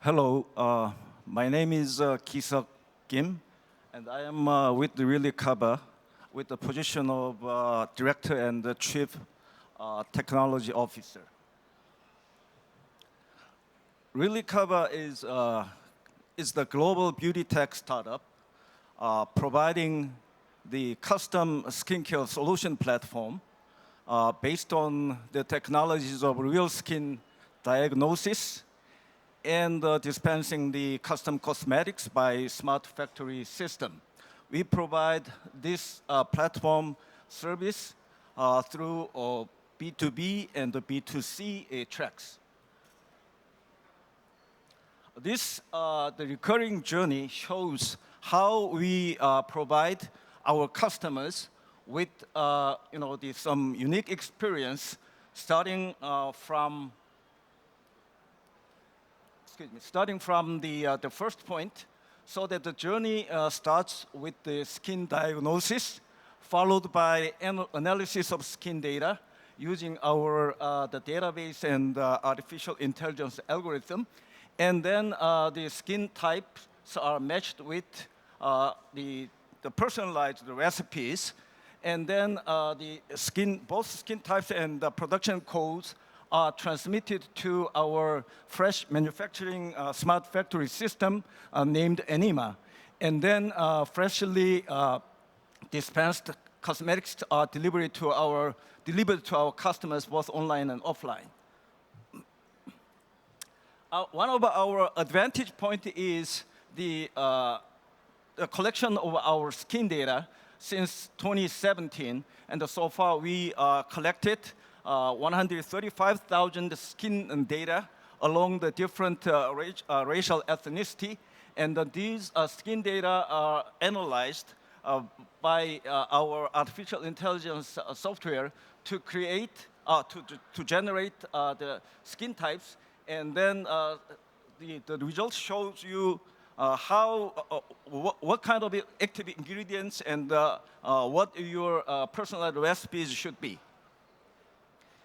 Hello, my name is Ki-seok Kim, and I am with the 릴리커버 with the position of Director and the Chief Technology Officer. 릴리커버 is the global beauty tech startup providing the custom skincare solution platform based on the technologies of real skin diagnosis and dispensing the custom cosmetics by smart factory system. We provide this platform service through B2B and B2C tracks. This the recurring journey shows how we provide our customers with some unique experience starting from the first point, so that the journey starts with the skin diagnosis, followed by analysis of skin data using our the database and artificial intelligence algorithm, and then the skin types are matched with the personalized recipes, and then both skin types and the production codes are transmitted to our fresh manufacturing smart factory system named Anima. And then freshly dispensed cosmetics are delivered to our customers both online and offline. One of our advantage point is the collection of our skin data since 2017, and so far we collected 135,000 skin data along the different racial ethnicity, and these skin data are analyzed by our artificial intelligence software to create, to generate the skin types, and then the results shows you what kind of active ingredients and what your personalized recipes should be.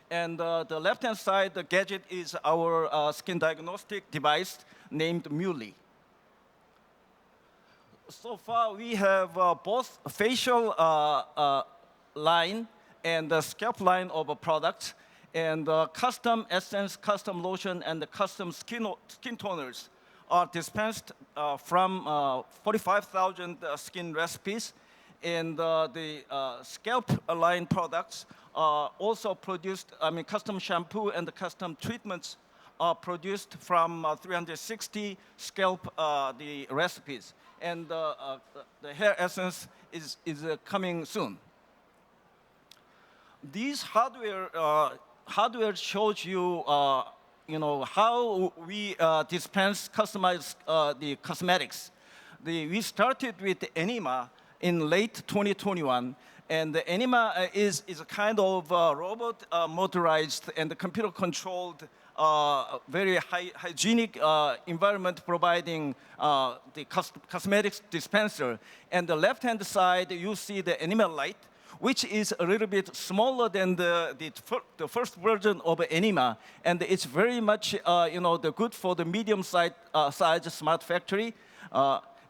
And the left-hand side, the gadget is our skin diagnostic device named Muley. So far, we have both facial line and the scalp line of products, and custom essence, custom lotion, and the custom skin toners are dispensed from 45,000 skin recipes. And the scalp line products are also produced, custom shampoo and the custom treatments are produced from 360 scalp the recipes. And the hair essence is coming soon. These hardware shows you, how we dispense customized the cosmetics. We started with Anima in late 2021, and the Anima is a kind of robot motorized and computer-controlled, very hygienic environment providing the cosmetics dispenser. And the left-hand side, you see the Anima Light, which is a little bit smaller than the first version of Anima, and it's very much good for the medium-sized size smart factory.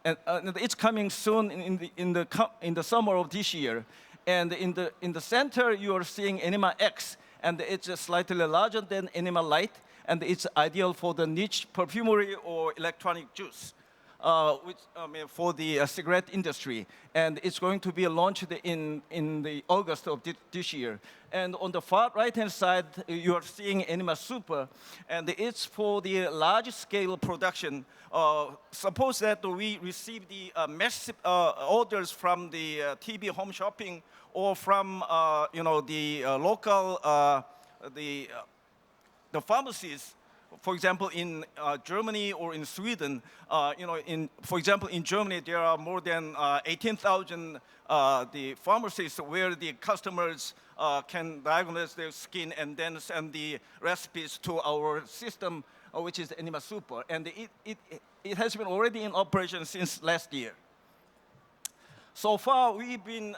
And it's coming soon in the summer of this year. And in the center, you are seeing Anima X, and it's slightly larger than Anima Light, and it's ideal for the niche perfumery or electronic juice, for the cigarette industry. And it's going to be launched in the August of this year. And on the far right-hand side, you are seeing Anima Super, and it's for the large-scale production. Suppose that we receive the massive orders from the TV home shopping or from the local the pharmacies. For example, in Germany or in Sweden, for example, in Germany, there are more than 18,000 the pharmacies where the customers can diagnose their skin and then send the recipes to our system, which is Anima Super. And it has been already in operation since last year. So far, we've been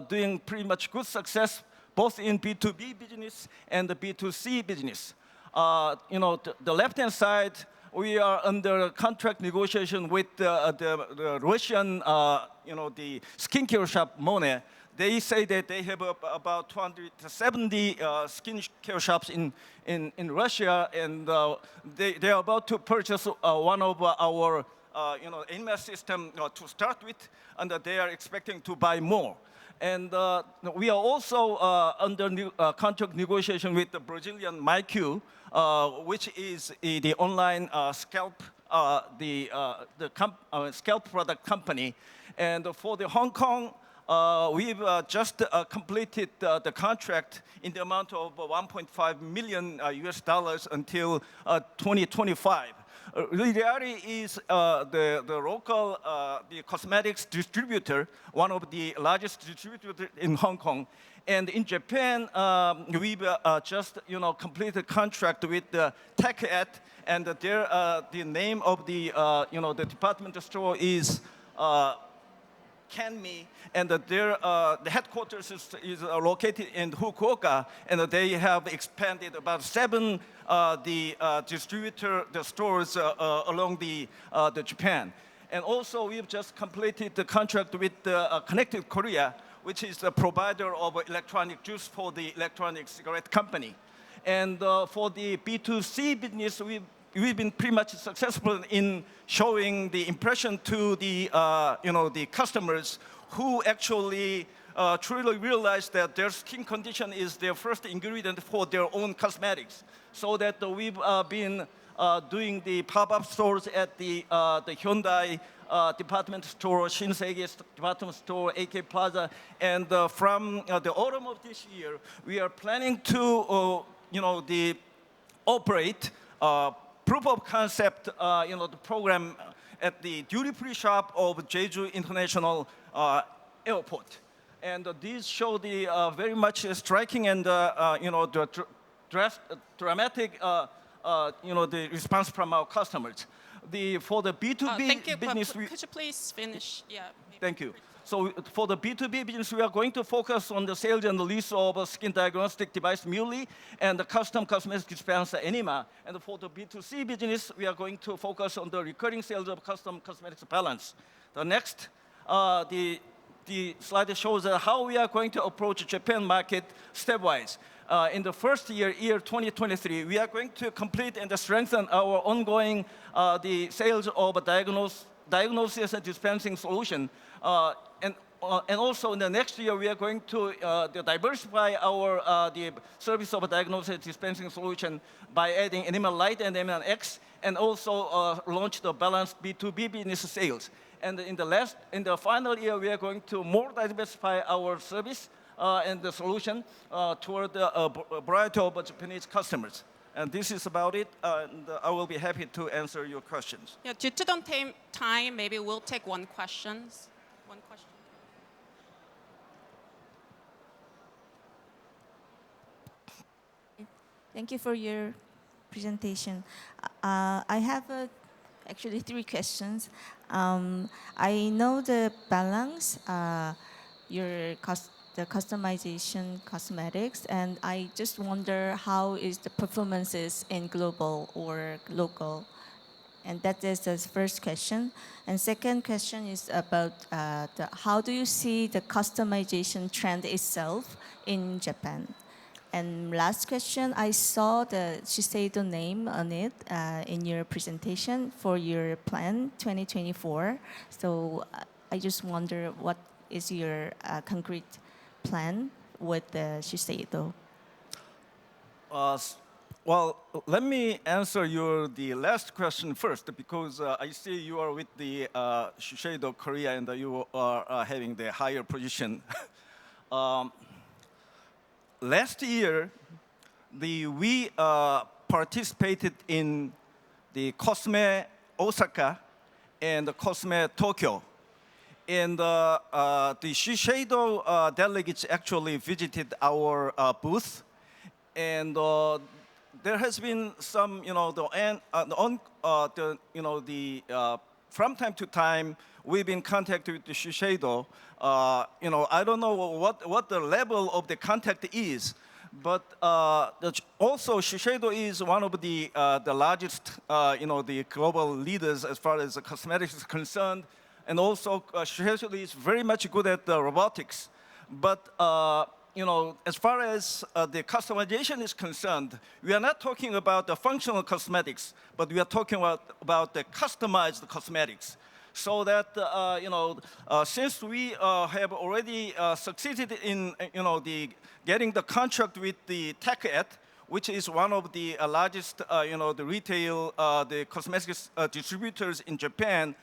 doing pretty much good success both in B2B business and the B2C business. The left-hand side, we are under contract negotiation with the Russian, the skincare shop Monet. They say that they have about 270 skincare shops in Russia, and they are about to purchase one of our NMS system to start with, and they are expecting to buy more. And we are also under contract negotiation with the Brazilian MyQ, which is the online scalp scalp product company. And for the Hong Kong, we've just completed the contract in the amount of 1.5 million US dollars until 2025. The reality is the local the cosmetics distributor, one of the largest distributors in Hong Kong. And in Japan, we've just completed a contract with TechEd, and the name of the the department store is Canme, and the headquarters is located in Fukuoka, and they have expanded about 7 the stores along the Japan. And also, we've just completed the contract with Connected Korea, which is the provider of electronic juice for the electronic cigarette company. And for the B2C business, we've been pretty much successful in showing the impression to the the customers who actually truly realize that their skin condition is their first ingredient for their own cosmetics. So that we've been doing the pop-up stores at the Hyundai department store, Shinsegae department store, AK Plaza, and from the autumn of this year, we are planning to operate proof of concept the program at the duty-free shop of Jeju International Airport. And these show the very much striking and the dramatic the response from our customers. For the B2B thank you, business, could you please finish? Yeah. Thank you. So for the B2B business, we are going to focus on the sales and the lease of a skin diagnostic device Muley and the custom cosmetic dispenser Enema. And for the B2C business, we are going to focus on the recurring sales of custom cosmetics balance. The next, the slide shows how we are going to approach the Japan market stepwise. In the first year 2023, we are going to complete and strengthen our ongoing the sales of diagnosis and dispensing solution. And also in the next year, we are going to diversify our the service of diagnosis and dispensing solution by adding Enema Light and Enema X, and also launch the balanced B2B business sales. And in the final year, we are going to more diversify our service and the solution toward a variety of Japanese customers. And this is about it, and I will be happy to answer your questions. Yeah, due to the time, maybe we'll take one question. Thank you for your presentation. I have actually 3 questions. I know the balance, the customization cosmetics, and I just wonder how is the performances in global or local, and that is the first question. And second question is about how do you see the customization trend itself in Japan? And last question, I saw the Shiseido name on it in your presentation for your plan 2024. So I just wonder what is your concrete plan with the Shiseido? Well, let me answer the last question first, because I see you are with the Shiseido Korea and you are having the higher position. Last year, we participated in the Cosme Osaka and the Cosme Tokyo. And the Shiseido delegates actually visited our booth. And there has been some, from time to time, we've been contacted with the Shiseido. I don't know what the level of the contact is, But also, Shiseido is one of the largest, the global leaders as far as cosmetics is concerned, and also Shiseido is very much good at robotics. But as far as the customization is concerned, we are not talking about the functional cosmetics, but we are talking about the customized cosmetics. So that since we have already succeeded in getting the contract with the TechEd, which is one of the largest the retail the cosmetics distributors in Japan,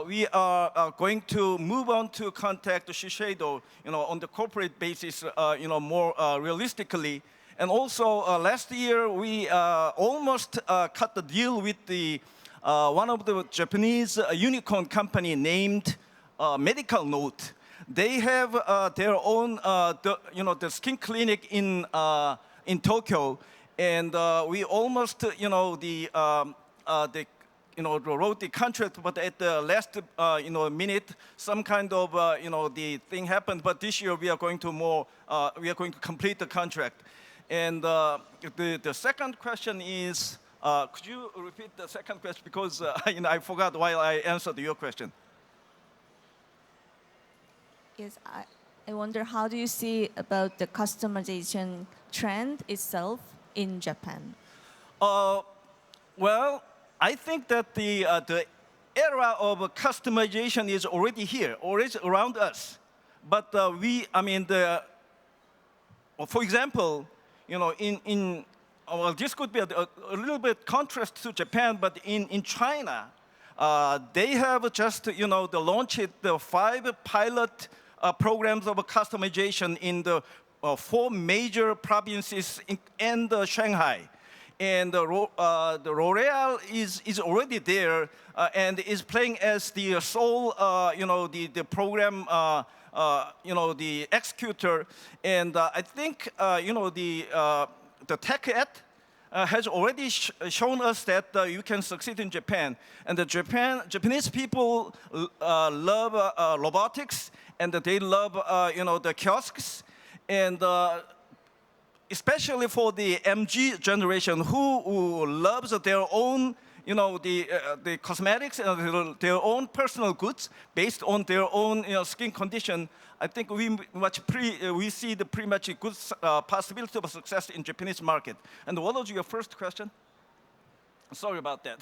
we are going to move on to contact Shiseido on the corporate basis more realistically. And also last year we almost cut the deal with the one of the Japanese unicorn company named Medical Note. They have their own the skin clinic in Tokyo, and we almost wrote the contract, but at the last minute some kind of the thing happened. But this year we are going to complete the contract. And the second question is, could you repeat the second question, because I forgot while I answered your question. Yes, I wonder, how do you see about the customization trend itself in Japan? Well, I think that the era of customization is already here, already around us. But for example, well, this could be a little bit contrast to Japan, but in China, they have just launched the 5 pilot programs of customization in the 4 major provinces and Shanghai. And the L'Oreal is already there and is playing as the sole the program the executor. And I think the TechEd has already shown us that you can succeed in Japan. And the Japanese people love robotics, and they love the kiosks, and especially for the MG generation who loves their own the cosmetics and their own personal goods based on their own skin condition. I think we see the pretty much a good possibility of success in Japanese market. And what was your first question? Sorry about that.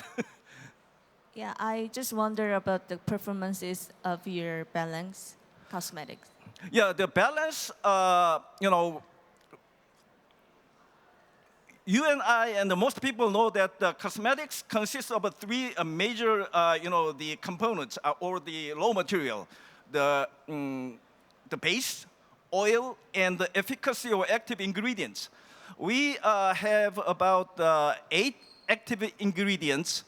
Yeah, I just wonder about the performances of your Balance cosmetics. Yeah, the Balance, you and I and most people know that cosmetics consists of 3 major, the components or the raw material: the base, oil, and the efficacy or active ingredients. We have about 8 active ingredients.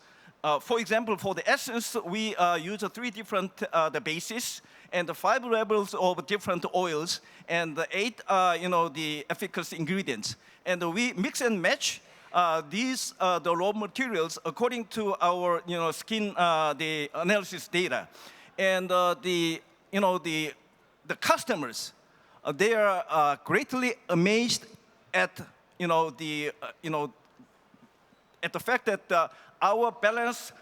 For example, for the essence, we use 3 different the bases and the 5 levels of different oils, and the 8 the efficacy ingredients. And we mix and match these the raw materials according to our skin the analysis data. And the customers, they are greatly amazed at at the fact that our Balance,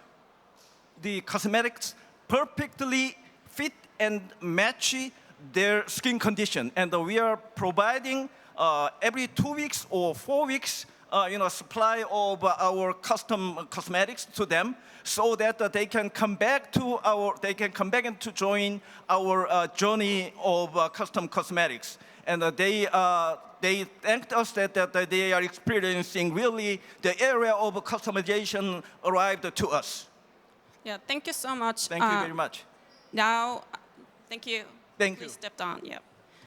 the cosmetics, perfectly fit and match their skin condition. And we are providing every 2 weeks or 4 weeks supply of our custom cosmetics to them, so that they can come back and to join our journey of custom cosmetics. And they thanked us that they are experiencing really the area of customization arrived to us. Yeah, thank you so much. Thank you very much. Now, thank you. Thank you. Please step down. Yeah.